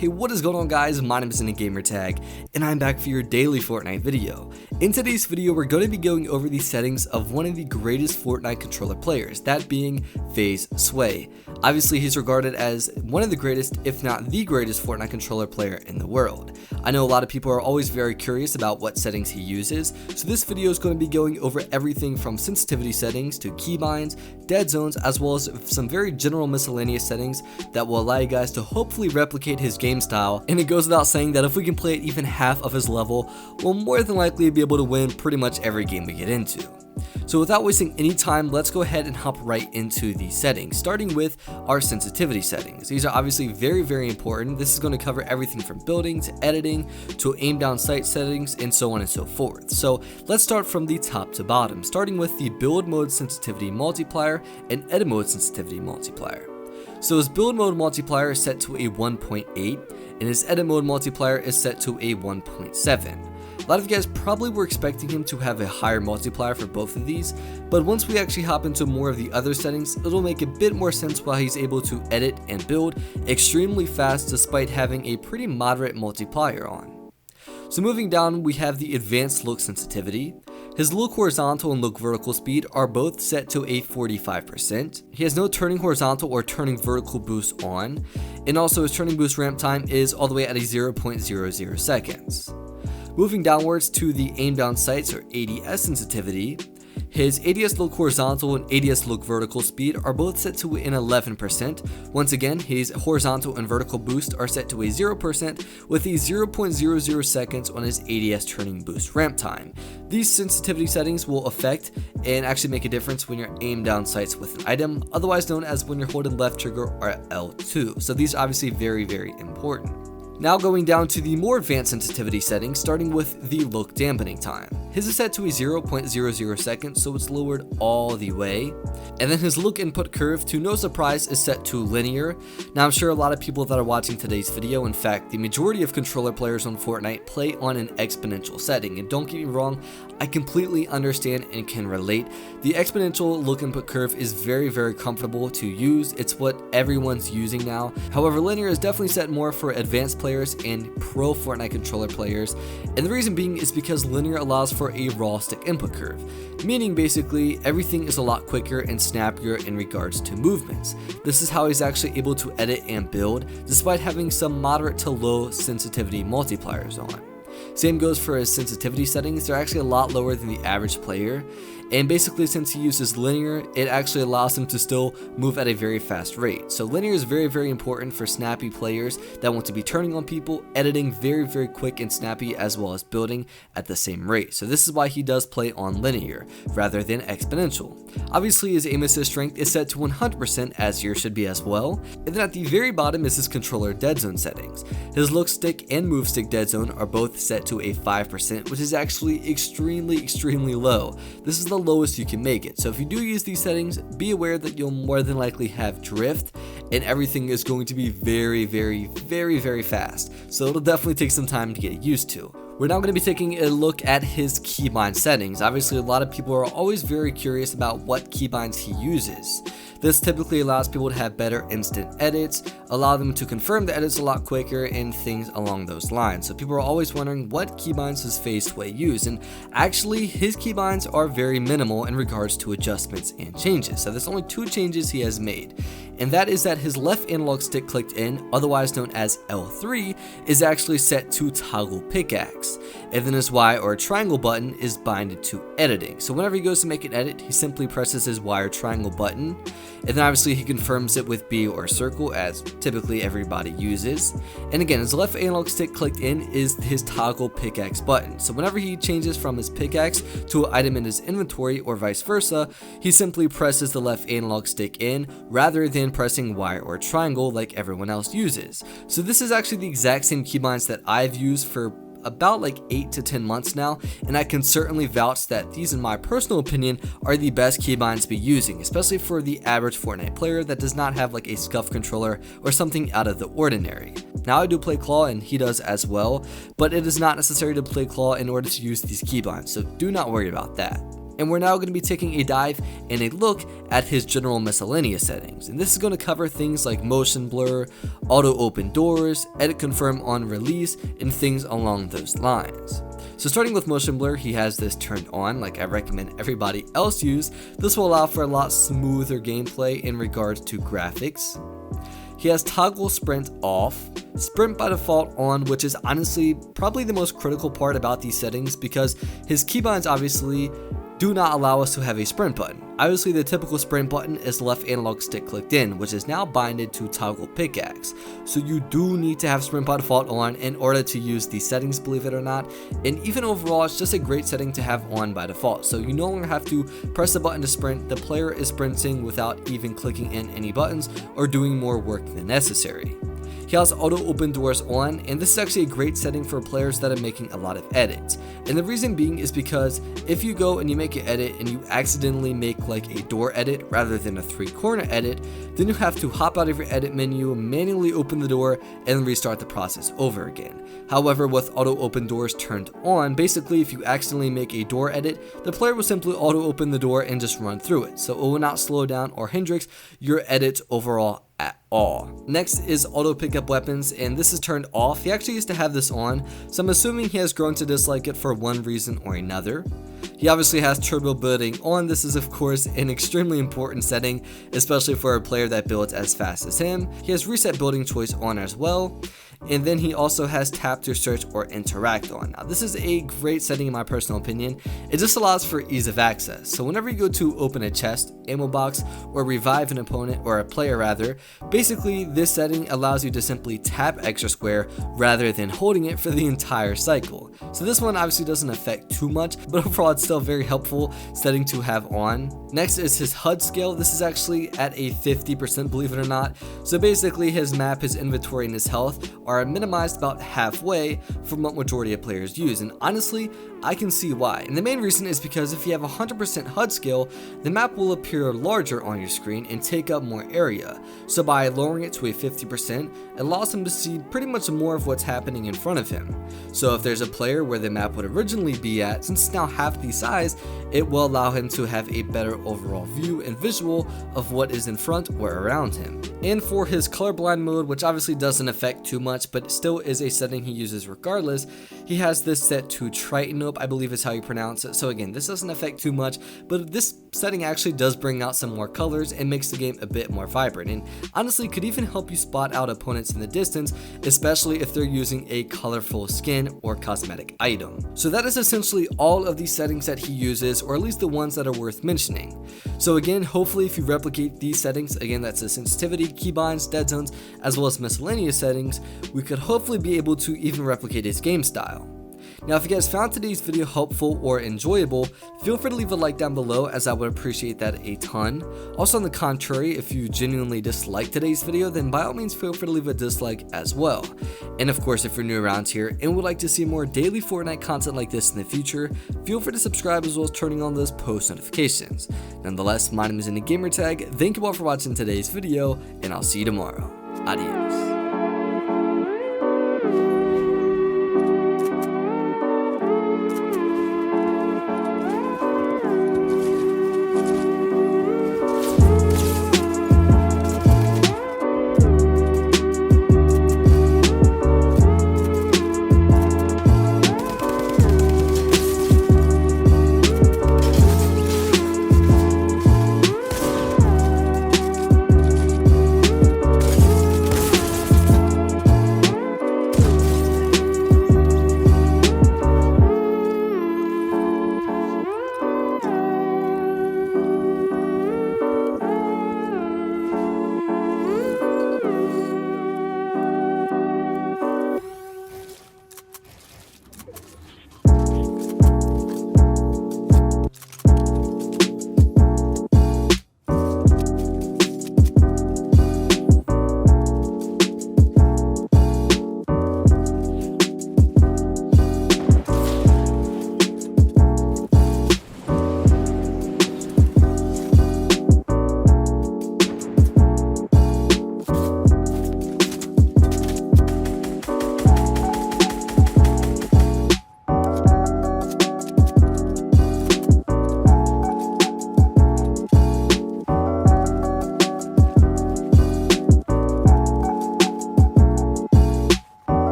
Hey, what is going on guys? My name is Gamertag, and I'm back for your daily Fortnite video. In today's video, we're going to be going over the settings of one of the greatest Fortnite controller players, that being Faze Sway. Obviously, he's regarded as one of the greatest, if not the greatest Fortnite controller player in the world. I know a lot of people are always very curious about what settings he uses, so this video is going to be going over everything from sensitivity settings to keybinds, dead zones, as well as some very general miscellaneous settings that will allow you guys to hopefully replicate his game style. And it goes without saying that if we can play at even half of his level, we'll more than likely be able to win pretty much every game we get into. So without wasting any time, let's go ahead and hop right into the settings, starting with our sensitivity settings. These are obviously very important. This is going to cover everything from building to editing to aim down sight settings and so on and so forth. So let's start from the top to bottom, starting with the build mode sensitivity multiplier and edit mode sensitivity multiplier. So his build mode multiplier is set to a 1.8 and his edit mode multiplier is set to a 1.7. A lot of you guys probably were expecting him to have a higher multiplier for both of these, but once we actually hop into more of the other settings, it'll make a bit more sense why he's able to edit and build extremely fast despite having a pretty moderate multiplier on. So moving down, we have the advanced look sensitivity. His look horizontal and look vertical speed are both set to a 45%. He has no turning horizontal or turning vertical boost on, and also his turning boost ramp time is all the way at a 0.00 seconds. Moving downwards to the aim down sights or ADS sensitivity, his ADS look horizontal and ADS look vertical speed are both set to an 11%. Once again, his horizontal and vertical boost are set to a 0% with a 0.00 seconds on his ADS turning boost ramp time. These sensitivity settings will affect and actually make a difference when you're aim down sights with an item, otherwise known as when you're holding left trigger or L2. So these are obviously very important. Now going down to the more advanced sensitivity settings, starting with the look dampening time. His is set to a 0.00 seconds, so it's lowered all the way. And then his look input curve, to no surprise, is set to linear. Now I'm sure a lot of people that are watching today's video, in fact, the majority of controller players on Fortnite play on an exponential setting. And don't get me wrong, I completely understand and can relate. The exponential look input curve is very comfortable to use. It's what everyone's using now. However, linear is definitely set more for advanced players and pro Fortnite controller players. And the reason being is because linear allows for a raw stick input curve, meaning basically everything is a lot quicker and snappier in regards to movements. This is how he's actually able to edit and build despite having some moderate to low sensitivity multipliers on. Same goes for his sensitivity settings. They're actually a lot lower than the average player, and basically since he uses linear, it actually allows him to still move at a very fast rate. So linear is very important for snappy players that want to be turning on people, editing very quick and snappy, as well as building at the same rate. So this is why he does play on linear rather than exponential. Obviously his aim assist strength is set to 100%, as yours should be as well. And then at the very bottom is his controller dead zone settings. His look stick and move stick dead zone are both set to a 5%, which is actually extremely low. This is the lowest you can make it. So if you do use these settings, be aware that you'll more than likely have drift and everything is going to be very fast. So it'll definitely take some time to get used to. We're now going to be taking a look at his keybind settings. Obviously, a lot of people are always very curious about what keybinds he uses. This typically allows people to have better instant edits, allow them to confirm the edits a lot quicker, and things along those lines. So people are always wondering what keybinds does Faze Sway use, and actually his keybinds are very minimal in regards to adjustments and changes. So there's only two changes he has made, and that is that his left analog stick clicked in, otherwise known as L3, is actually set to toggle pickaxe, and then his Y or triangle button is binded to editing. So whenever he goes to make an edit, he simply presses his Y or triangle button, and then obviously he confirms it with B or circle, as typically everybody uses. And again, his left analog stick clicked in is his toggle pickaxe button. So whenever he changes from his pickaxe to an item in his inventory or vice versa, he simply presses the left analog stick in rather than pressing Y or triangle like everyone else uses. So this is actually the exact same keybinds that I've used for about like 8 to 10 months now, and I can certainly vouch that these, in my personal opinion, are the best keybinds to be using, especially for the average Fortnite player that does not have like a scuff controller or something out of the ordinary. Now I do play claw and he does as well, but it is not necessary to play claw in order to use these keybinds, so do not worry about that. and we're now going to be taking a dive and a look at his general miscellaneous settings. And this is going to cover things like motion blur, auto open doors, edit confirm on release, and things along those lines. So starting with motion blur, he has this turned on like I recommend everybody else use. This will allow for a lot smoother gameplay in regards to graphics. He has toggle sprint off, sprint by default on, which is honestly probably the most critical part about these settings because his keybinds obviously do not allow us to have a sprint button. Obviously the typical sprint button is left analog stick clicked in, which is now binded to toggle pickaxe. So you do need to have sprint by default on in order to use these settings, believe it or not. And even overall, it's just a great setting to have on by default. So you no longer have to press the button to sprint. The player is sprinting without even clicking in any buttons or doing more work than necessary. He has auto open doors on, and this is actually a great setting for players that are making a lot of edits. And the reason being is because if you go and you make an edit and you accidentally make like a door edit rather than a 3-corner edit, then you have to hop out of your edit menu, manually open the door, and restart the process over again. However, with auto open doors turned on, basically if you accidentally make a door edit, the player will simply auto open the door and just run through it. So it will not slow down or hinder your edits overall at all. Next is auto pickup weapons, and this is turned off. He actually used to have this on, so I'm assuming he has grown to dislike it for one reason or another. He obviously has turbo building on. This is of course an extremely important setting, especially for a player that builds as fast as him. He has reset building choice on as well. And then he also has tap to search or interact on. Now this is a great setting in my personal opinion. It just allows for ease of access. So whenever you go to open a chest, ammo box, or revive an opponent, or a player rather, basically this setting allows you to simply tap extra square rather than holding it for the entire cycle. So this one obviously doesn't affect too much, but overall it's still a very helpful setting to have on. Next is his HUD scale. This is actually at a 50%, believe it or not. So basically his map, his inventory, and his health are minimized about halfway from what majority of players use, and honestly I can see why. And the main reason is because if you have 100% HUD scale, the map will appear larger on your screen and take up more area. So by lowering it to a 50%, it allows him to see pretty much more of what's happening in front of him. So if there's a player where the map would originally be at, since it's now half the size, it will allow him to have a better overall view and visual of what is in front or around him. And for his colorblind mode, which obviously doesn't affect too much but still is a setting he uses regardless, he has this set to Triton, I believe is how you pronounce it. So again, this doesn't affect too much, but this setting actually does bring out some more colors and makes the game a bit more vibrant, and honestly could even help you spot out opponents in the distance, especially if they're using a colorful skin or cosmetic item. So that is essentially all of these settings that he uses, or at least the ones that are worth mentioning. So again, hopefully if you replicate these settings, again that's the sensitivity, keybinds, dead zones, as well as miscellaneous settings, we could hopefully be able to even replicate his game style. Now if you guys found today's video helpful or enjoyable, feel free to leave a like down below, as I would appreciate that a ton. Also on the contrary, if you genuinely disliked today's video, then by all means feel free to leave a dislike as well. And of course if you're new around here and would like to see more daily Fortnite content like this in the future, feel free to subscribe as well as turning on those post notifications. Nonetheless, my name is Gamertag. Thank you all for watching today's video, and I'll see you tomorrow. Adios.